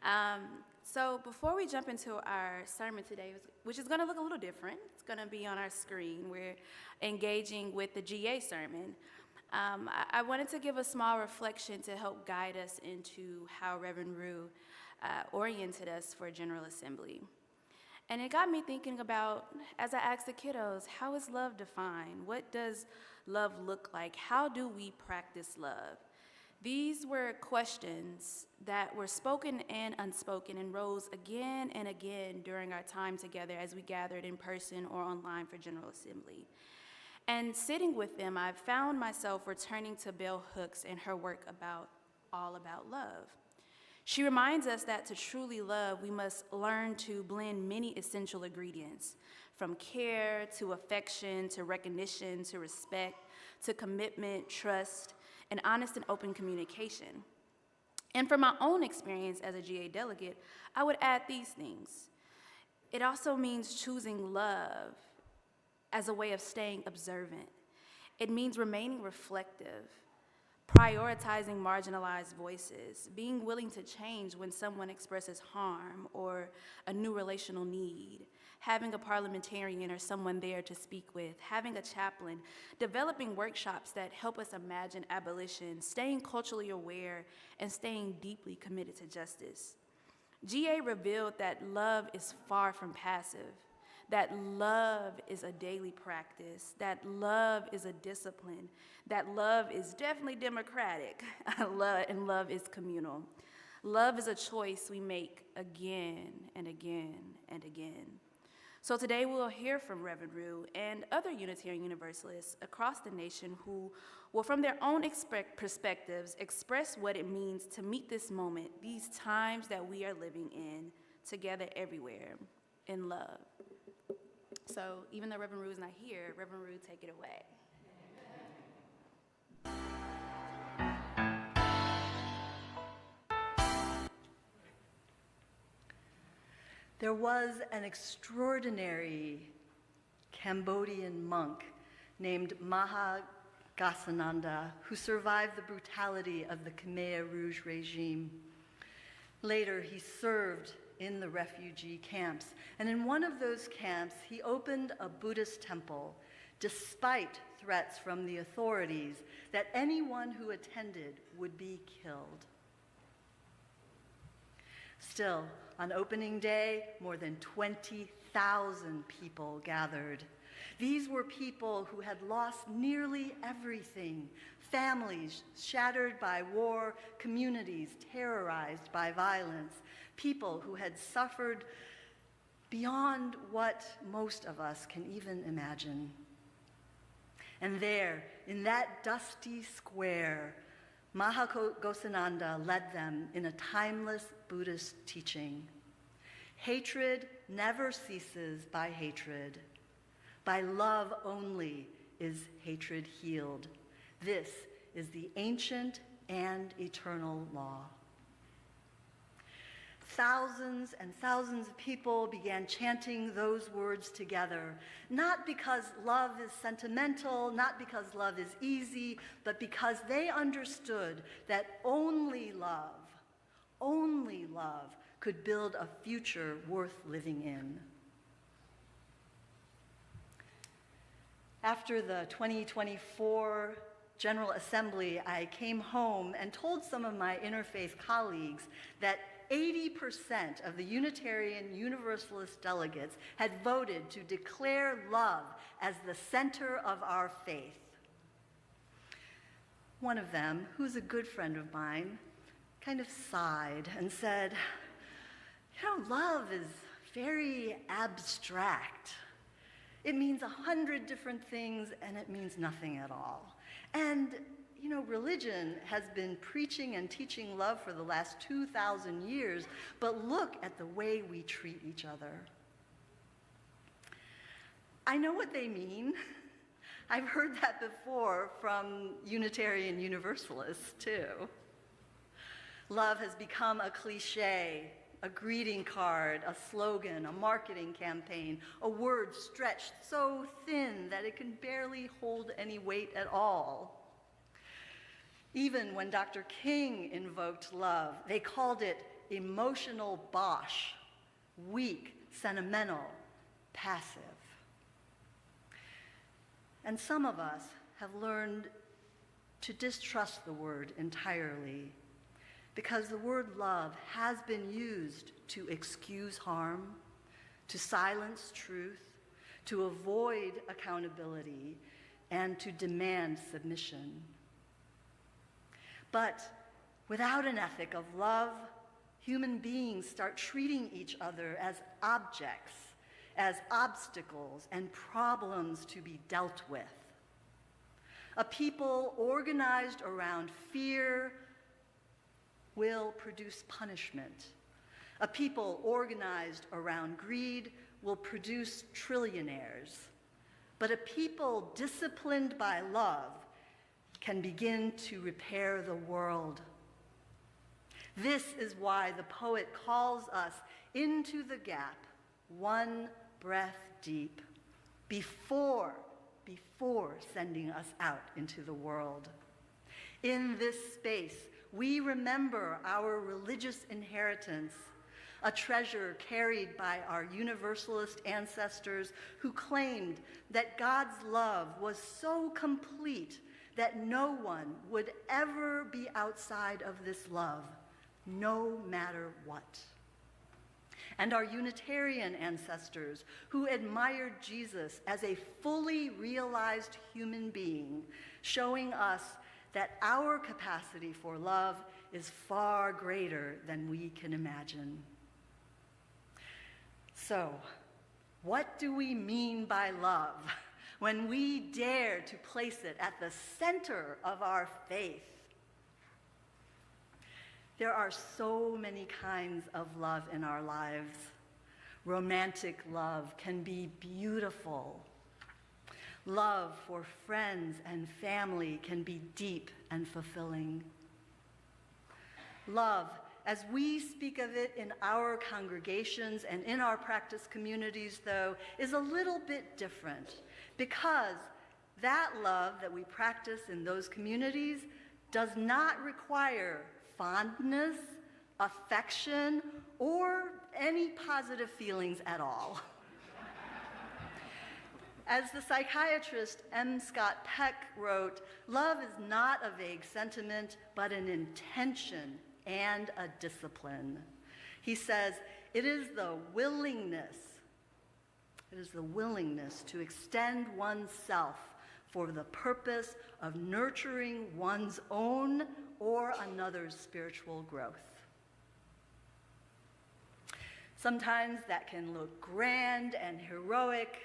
Um, so before we jump into our sermon today, which is going to look a little different, it's going to be on our screen. We're engaging with the GA sermon. I wanted to give a small reflection to help guide us into how Reverend Ryu oriented us for General Assembly. And it got me thinking about, as I asked the kiddos, how is love defined? What does love look like? How do we practice love? These were questions that were spoken and unspoken and rose again and again during our time together as we gathered in person or online for General Assembly. And sitting with them, I found myself returning to Bell Hooks and her work all about love. She reminds us that to truly love, we must learn to blend many essential ingredients, from care to affection to recognition to respect to commitment, trust, and honest and open communication. And from my own experience as a GA delegate, I would add these things. It also means choosing love as a way of staying observant. It means remaining reflective, prioritizing marginalized voices, being willing to change when someone expresses harm or a new relational need, having a parliamentarian or someone there to speak with, having a chaplain, developing workshops that help us imagine abolition, staying culturally aware, and staying deeply committed to justice. GA revealed that love is far from passive, that love is a daily practice, that love is a discipline, that love is definitely democratic, and love is communal. Love is a choice we make again and again and again. So today we'll hear from Reverend Ryu and other Unitarian Universalists across the nation who will, from their own perspectives, express what it means to meet this moment, these times that we are living in, together everywhere, in love. So even though Reverend Ryu is not here, Reverend Ryu, take it away. There was an extraordinary Cambodian monk named Maha Ghasananda who survived the brutality of the Khmer Rouge regime. Later, he served in the refugee camps, and in one of those camps, he opened a Buddhist temple, despite threats from the authorities that anyone who attended would be killed. Still, on opening day, more than 20,000 people gathered. These were people who had lost nearly everything, families shattered by war, communities terrorized by violence, people who had suffered beyond what most of us can even imagine. And there, in that dusty square, Maha Ghasananda led them in a timeless Buddhist teaching. Hatred never ceases by hatred. By love only is hatred healed. This is the ancient and eternal law. Thousands and thousands of people began chanting those words together, not because love is sentimental, not because love is easy, but because they understood that only love could build a future worth living in. After the 2024 General Assembly, I came home and told some of my interfaith colleagues that 80% of the Unitarian Universalist delegates had voted to declare love as the center of our faith. One of them, who's a good friend of mine, kind of sighed and said, love is very abstract. It means 100 different things and it means nothing at all. And religion has been preaching and teaching love for the last 2,000 years, but look at the way we treat each other. I know what they mean. I've heard that before from Unitarian Universalists, too. Love has become a cliche, a greeting card, a slogan, a marketing campaign, a word stretched so thin that it can barely hold any weight at all. Even when Dr. King invoked love, they called it emotional bosh, weak, sentimental, passive. And some of us have learned to distrust the word entirely because the word love has been used to excuse harm, to silence truth, to avoid accountability, and to demand submission. But without an ethic of love, human beings start treating each other as objects, as obstacles and problems to be dealt with. A people organized around fear will produce punishment. A people organized around greed will produce trillionaires. But a people disciplined by love can begin to repair the world. This is why the poet calls us into the gap, one breath deep, before sending us out into the world. In this space, we remember our religious inheritance, a treasure carried by our Universalist ancestors who claimed that God's love was so complete that no one would ever be outside of this love, no matter what. And our Unitarian ancestors who admired Jesus as a fully realized human being, showing us that our capacity for love is far greater than we can imagine. So, what do we mean by love when we dare to place it at the center of our faith? There are so many kinds of love in our lives. Romantic love can be beautiful. Love for friends and family can be deep and fulfilling. Love, as we speak of it in our congregations and in our practice communities, though, is a little bit different because that love that we practice in those communities does not require fondness, affection, or any positive feelings at all. As the psychiatrist M. Scott Peck wrote, love is not a vague sentiment, but an intention and a discipline. He says, it is the willingness to extend oneself for the purpose of nurturing one's own or another's spiritual growth. Sometimes that can look grand and heroic.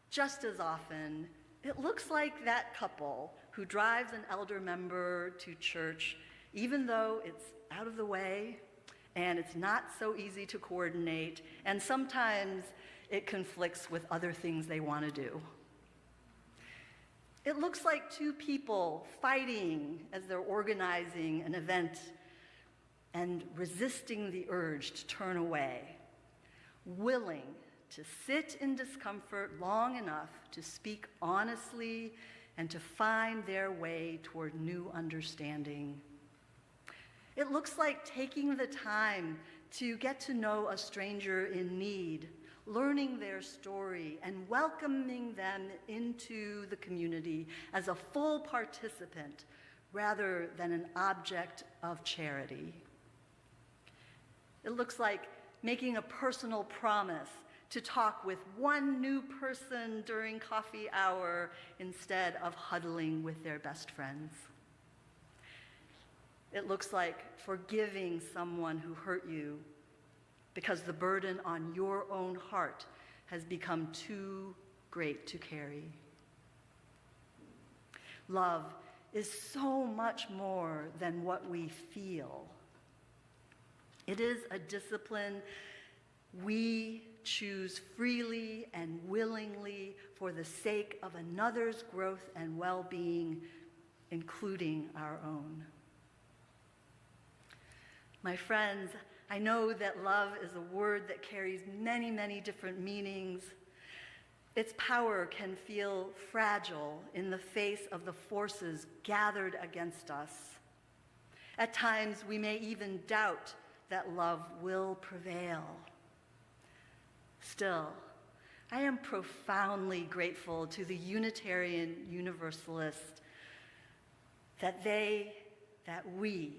Just as often, it looks like that couple who drives an elder member to church, even though it's out of the way and it's not so easy to coordinate, and sometimes it conflicts with other things they want to do. It looks like two people fighting as they're organizing an event and resisting the urge to turn away, willing to sit in discomfort long enough to speak honestly and to find their way toward new understanding. It looks like taking the time to get to know a stranger in need, learning their story, and welcoming them into the community as a full participant rather than an object of charity. It looks like making a personal promise to talk with one new person during coffee hour instead of huddling with their best friends. It looks like forgiving someone who hurt you because the burden on your own heart has become too great to carry. Love is so much more than what we feel. It is a discipline we choose freely and willingly for the sake of another's growth and well-being, including our own. My friends, I know that love is a word that carries many, many different meanings. Its power can feel fragile in the face of the forces gathered against us. At times, we may even doubt that love will prevail. Still, I am profoundly grateful to the Unitarian Universalists that we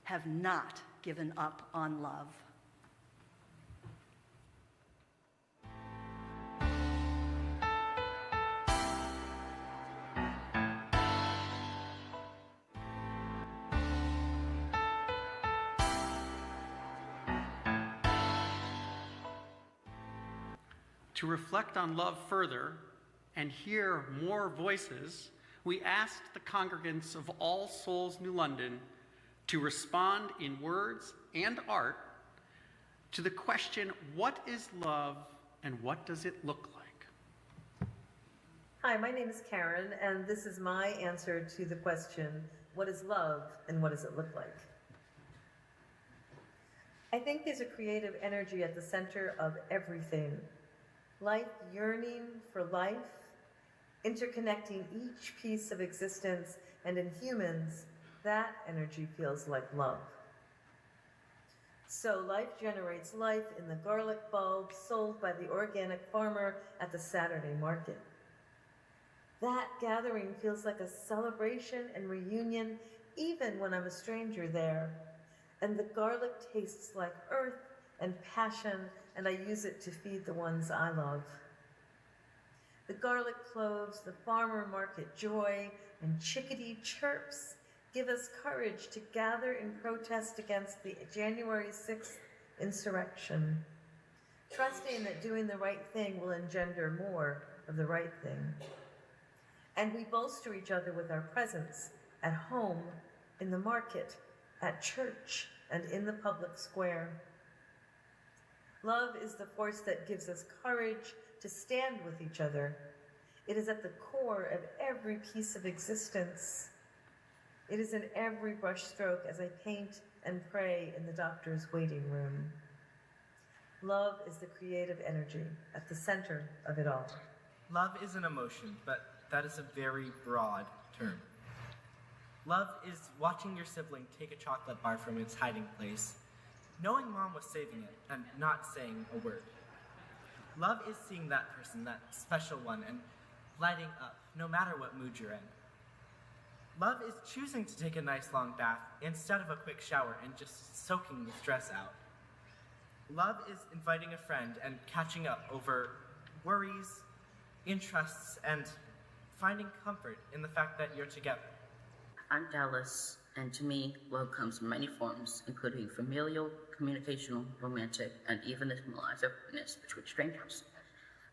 have not given up on love. To reflect on love further and hear more voices, we asked the congregants of All Souls New London to respond in words and art to the question, what is love and what does it look like? Hi, my name is Karen, and this is my answer to the question, what is love and what does it look like? I think there's a creative energy at the center of everything. Life yearning for life, interconnecting each piece of existence, and in humans, that energy feels like love. So life generates life in the garlic bulb sold by the organic farmer at the Saturday market. That gathering feels like a celebration and reunion even when I'm a stranger there. And the garlic tastes like earth and passion, and I use it to feed the ones I love. The garlic cloves, the farmer market joy, and chickadee chirps give us courage to gather in protest against the January 6th insurrection, trusting that doing the right thing will engender more of the right thing. And we bolster each other with our presence at home, in the market, at church, and in the public square. Love is the force that gives us courage to stand with each other. It is at the core of every piece of existence. It is in every brushstroke as I paint and pray in the doctor's waiting room. Love is the creative energy at the center of it all. Love is an emotion, but that is a very broad term. Love is watching your sibling take a chocolate bar from its hiding place, knowing mom was saving it and not saying a word. Love is seeing that person, that special one, and lighting up, no matter what mood you're in. Love is choosing to take a nice long bath instead of a quick shower and just soaking the stress out. Love is inviting a friend and catching up over worries, interests, and finding comfort in the fact that you're together. I'm Dallas, and to me, love comes in many forms, including familial, communicational, romantic, and even the small openness between strangers.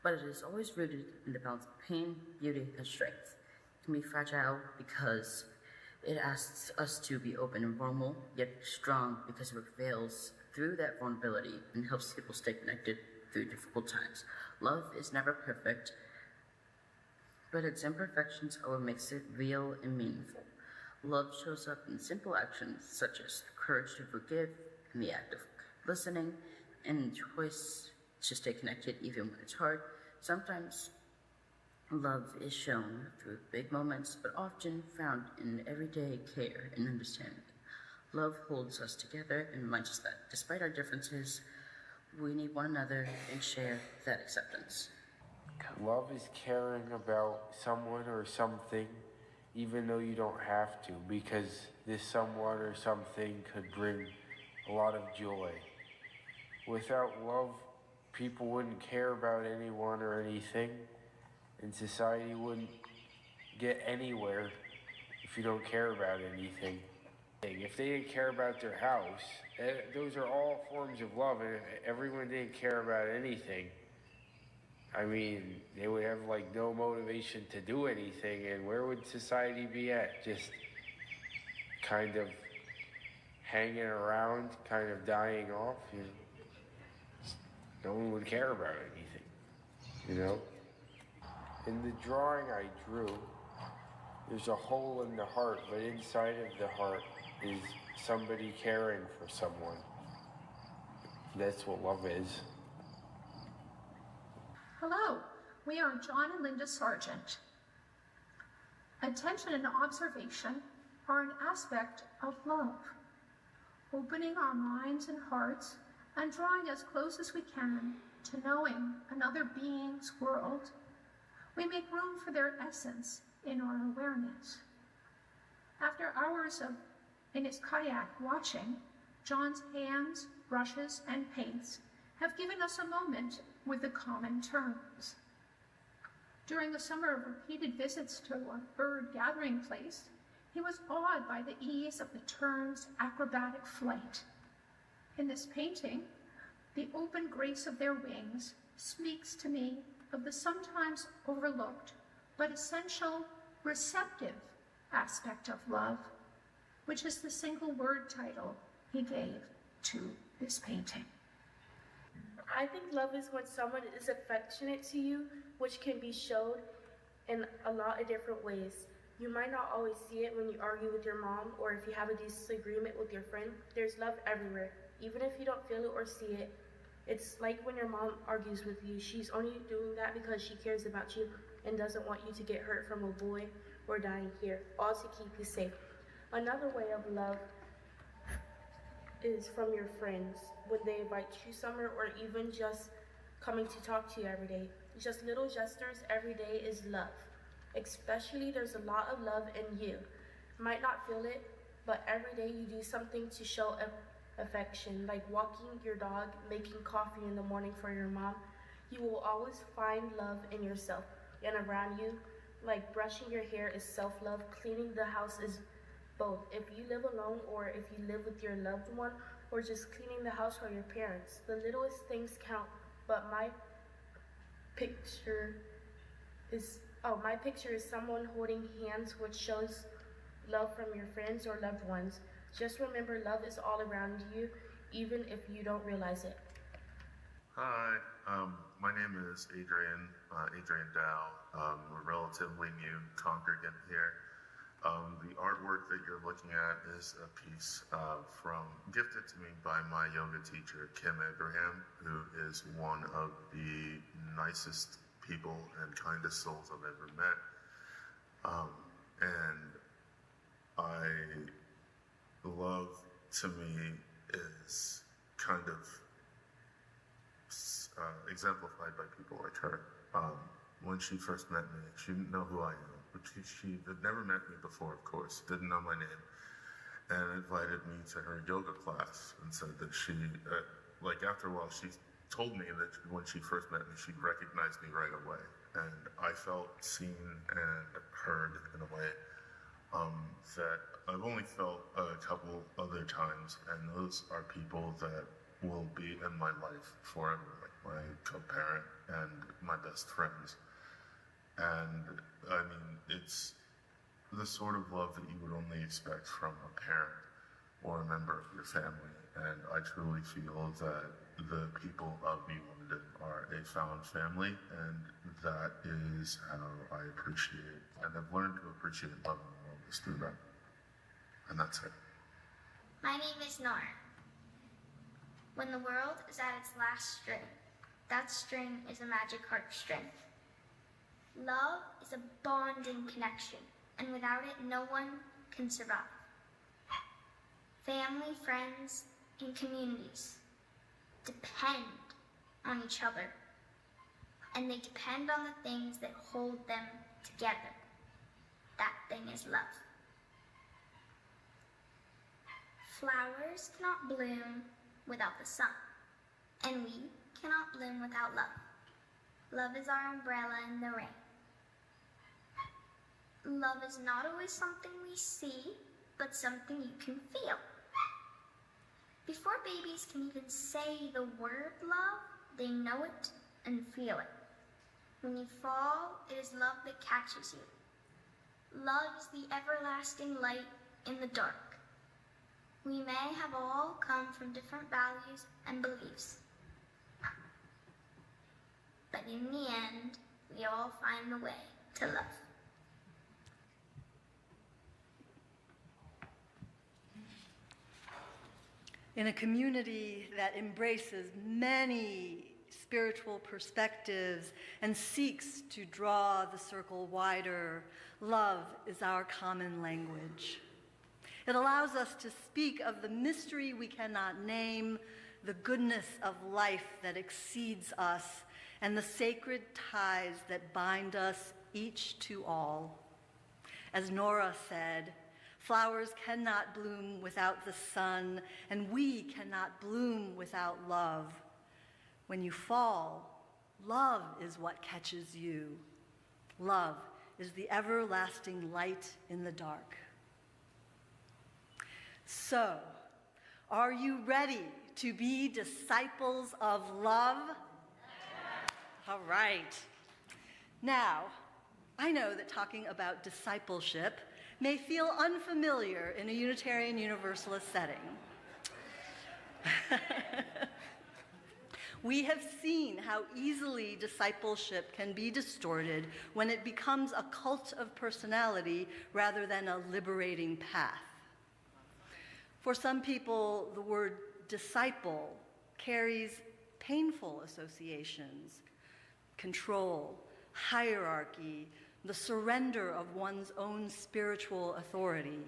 But it is always rooted in the balance of pain, beauty, and strength. It can be fragile because it asks us to be open and vulnerable, yet strong because it prevails through that vulnerability and helps people stay connected through difficult times. Love is never perfect, but its imperfections are what makes it real and meaningful. Love shows up in simple actions such as the courage to forgive and the act of listening and the choice to stay connected even when it's hard. Sometimes love is shown through big moments, but often found in everyday care and understanding. Love holds us together and reminds us that despite our differences, we need one another and share that acceptance. Love is caring about someone or something even though you don't have to, because this someone or something could bring a lot of joy. Without love, people wouldn't care about anyone or anything, and society wouldn't get anywhere if you don't care about anything. If they didn't care about their house, those are all forms of love, and if everyone didn't care about anything, I mean, they would have like no motivation to do anything, and where would society be at? Just kind of hanging around, kind of dying off. You know? No one would care about anything, you know? In the drawing I drew, there's a hole in the heart, but inside of the heart is somebody caring for someone. That's what love is. Hello, we are John and Linda Sargent. Attention and observation are an aspect of love. opening our minds and hearts and drawing as close as we can to knowing another being's world. We make room for their essence in our awareness. After hours in his kayak watching, John's hands, brushes, and paints have given us a moment with the common terms. During a summer of repeated visits to a bird gathering place, he was awed by the ease of the terns' acrobatic flight. In this painting, the open grace of their wings speaks to me of the sometimes overlooked but essential receptive aspect of love, which is the single word title he gave to this painting. I think love is when someone is affectionate to you, which can be showed in a lot of different ways. You might not always see it when you argue with your mom or if you have a disagreement with your friend. There's love everywhere. Even if you don't feel it or see it, it's like when your mom argues with you. She's only doing that because she cares about you and doesn't want you to get hurt from a boy or dying here, all to keep you safe. Another way of love is from your friends, when they invite you somewhere or even just coming to talk to you every day. Just little gestures every day is love. Especially there's a lot of love in you. Might not feel it, but every day you do something to show affection, like walking your dog, making coffee in the morning for your mom. You will always find love in yourself and around you. Like brushing your hair is self-love, cleaning the house is both. If you live alone or if you live with your loved one or just cleaning the house for your parents, the littlest things count. But my picture is someone holding hands, which shows love from your friends or loved ones. Just remember, love is all around you, even if you don't realize it. Hi, my name is Adrian Dow. I'm a relatively new congregant here. The artwork that you're looking at is a piece gifted to me by my yoga teacher, Kim Abraham, who is one of the nicest people and kindest souls I've ever met. And love to me is kind of exemplified by people like her. When she first met me, she didn't know who I am. But she had never met me before, of course, didn't know my name, and invited me to her yoga class and said that after a while, she told me that when she first met me, she recognized me right away. And I felt seen and heard in a way that I've only felt a couple other times, and those are people that will be in my life forever, like my co-parent and my best friends. And I mean, it's the sort of love that you would only expect from a parent or a member of your family. And I truly feel that the people of New London are a found family, and that is how I appreciate and have learned to appreciate love in the world is through them. And that's it. My name is Nora. When the world is at its last string, that string is a magic heartstring. Love is a bonding connection, and without it, no one can survive. Family, friends, and communities depend on each other, and they depend on the things that hold them together. That thing is love. Flowers cannot bloom without the sun, and we cannot bloom without love. Love is our umbrella in the rain. Love is not always something we see, but something you can feel. Before babies can even say the word love, they know it and feel it. When you fall, it is love that catches you. Love is the everlasting light in the dark. We may have all come from different values and beliefs, but in the end, we all find a way to love. In a community that embraces many spiritual perspectives and seeks to draw the circle wider, love is our common language. It allows us to speak of the mystery we cannot name, the goodness of life that exceeds us, and the sacred ties that bind us each to all. As Nora said, flowers cannot bloom without the sun, and we cannot bloom without love. When you fall, love is what catches you. Love is the everlasting light in the dark. So, are you ready to be disciples of love? All right. Now, I know that talking about discipleship may feel unfamiliar in a Unitarian Universalist setting. We have seen how easily discipleship can be distorted when it becomes a cult of personality rather than a liberating path. For some people, the word disciple carries painful associations: control, hierarchy, the surrender of one's own spiritual authority.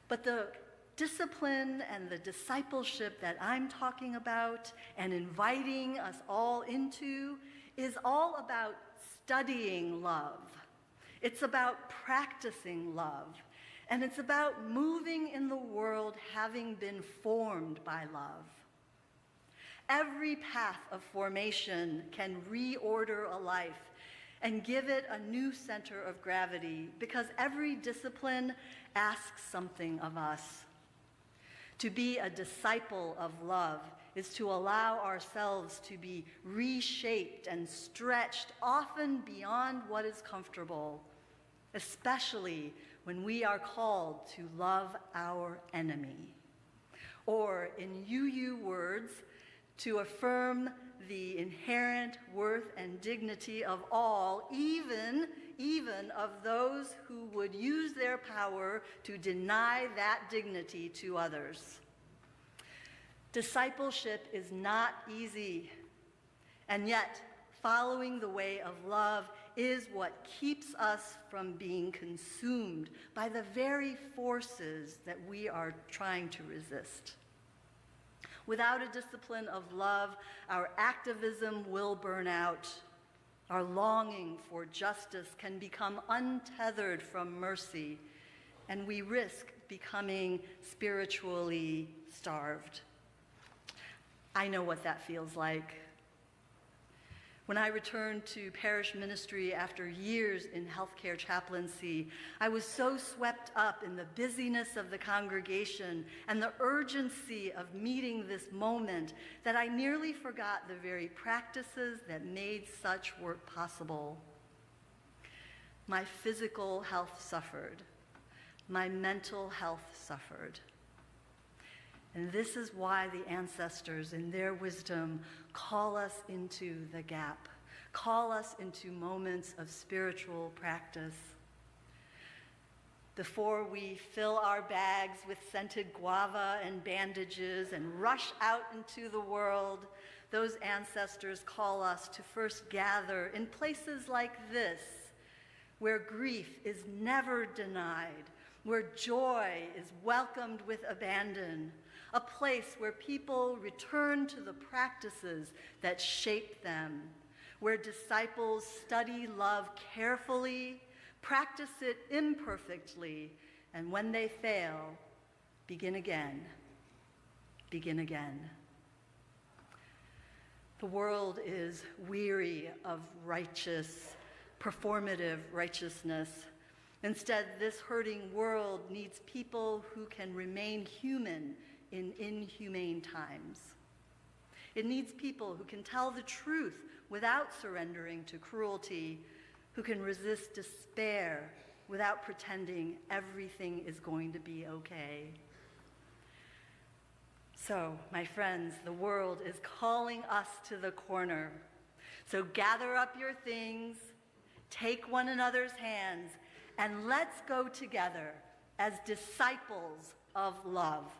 But the discipline and the discipleship that I'm talking about and inviting us all into is all about studying love. It's about practicing love. And it's about moving in the world having been formed by love. Every path of formation can reorder a life and give it a new center of gravity, because every discipline asks something of us. To be a disciple of love is to allow ourselves to be reshaped and stretched often beyond what is comfortable, especially when we are called to love our enemy. Or, in UU words, to affirm the inherent worth and dignity of all, even of those who would use their power to deny that dignity to others. Discipleship is not easy, and yet following the way of love is what keeps us from being consumed by the very forces that we are trying to resist. Without a discipline of love, our activism will burn out. Our longing for justice can become untethered from mercy, and we risk becoming spiritually starved. I know what that feels like. When I returned to parish ministry after years in healthcare chaplaincy, I was so swept up in the busyness of the congregation and the urgency of meeting this moment that I nearly forgot the very practices that made such work possible. My physical health suffered. My mental health suffered. And this is why the ancestors, in their wisdom, call us into the gap, call us into moments of spiritual practice. Before we fill our bags with scented guava and bandages and rush out into the world, those ancestors call us to first gather in places like this, where grief is never denied, where joy is welcomed with abandon, a place where people return to the practices that shape them, where disciples study love carefully, practice it imperfectly, and when they fail, begin again, begin again. The world is weary of righteous, performative righteousness. Instead, this hurting world needs people who can remain human in inhumane times. It needs people who can tell the truth without surrendering to cruelty, who can resist despair without pretending everything is going to be okay. So, my friends, the world is calling us to the corner. So gather up your things, take one another's hands, and let's go together as disciples of love.